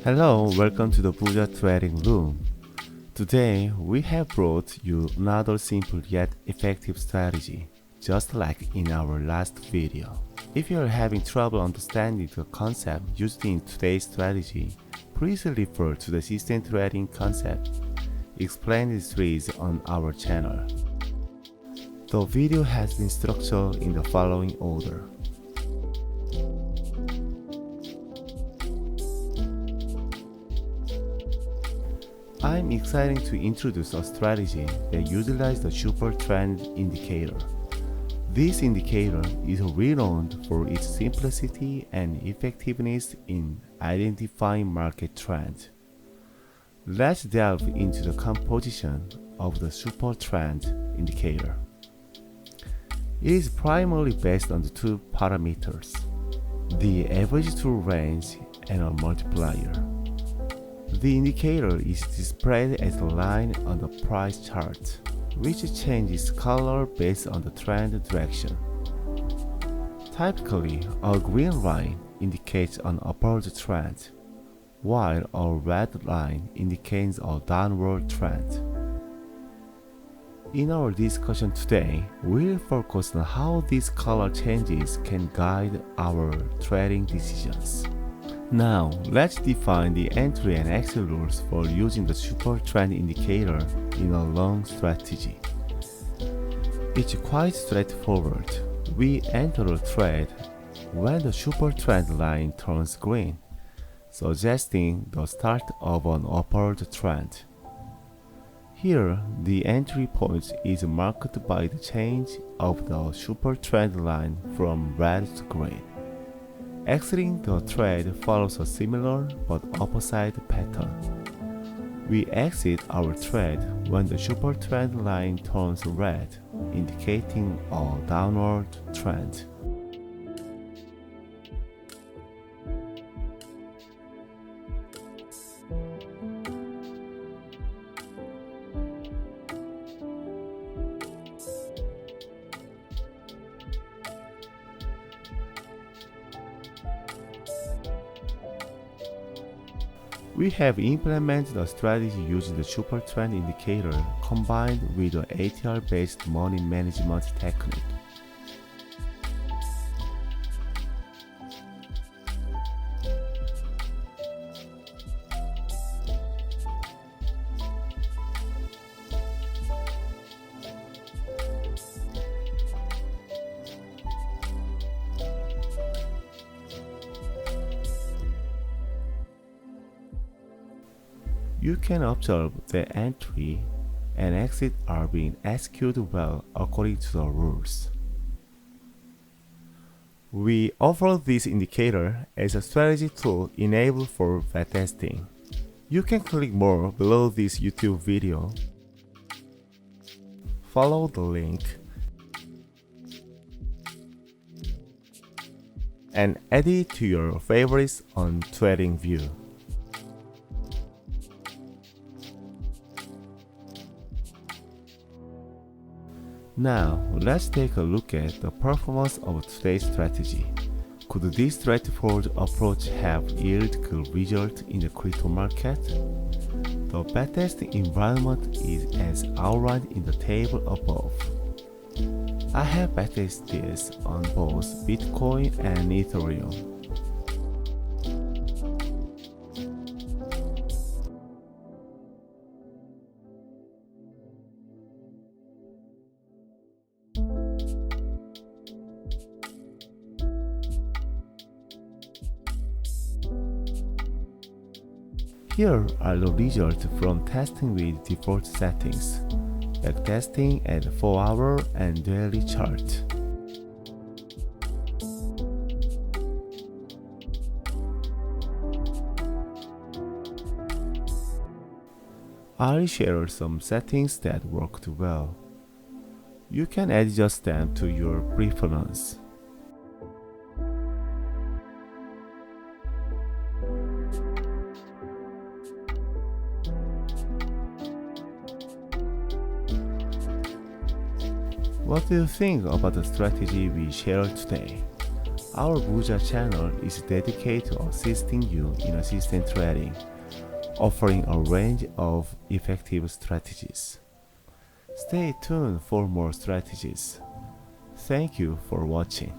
Hello, welcome to the Buja Trading Room. Today, we have brought you another simple yet effective strategy, just like in our last video. If you are having trouble understanding the concept used in today's strategy, please refer to the system trading concept explained in series on our channel. The video has been structured in the following order. I'm excited to introduce a strategy that utilizes the Supertrend indicator. This indicator is renowned for its simplicity and effectiveness in identifying market trends. Let's delve into the composition of the Supertrend indicator. It is primarily based on the two parameters, the average true range and a multiplier. The indicator is displayed as a line on the price chart, which changes color based on the trend direction. Typically, a green line indicates an upward trend, while a red line indicates a downward trend. In our discussion today, we'll focus on how these color changes can guide our trading decisions. Now, let's define the entry and exit rules for using the Supertrend indicator in a long strategy. It's quite straightforward. We enter a trade when the Supertrend line turns green, suggesting the start of an upward trend. Here, the entry point is marked by the change of the Supertrend line from red to green. Exiting the trade follows a similar but opposite pattern. We exit our trade when the Supertrend line turns red, indicating a downward trend. We have implemented a strategy using the Supertrend indicator combined with an ATR-based money management technique. You can observe that entry and exit are being executed well according to the rules. We offer this indicator as a strategy tool enabled for backtesting. You can click more below this YouTube video. Follow the link and add it to your favorites on TradingView. Now, let's take a look at the performance of today's strategy. Could this straightforward approach have yielded good results in the crypto market? The backtesting environment is as outlined in the table above. I have backtested this on both Bitcoin and Ethereum. Here are the results from testing with default settings, backtesting at 4-hour and daily chart. I'll share some settings that worked well. You can adjust them to your preference. What do you think about the strategy we shared today? Our Buja channel is dedicated to assisting you in assistant trading, offering a range of effective strategies. Stay tuned for more strategies. Thank you for watching.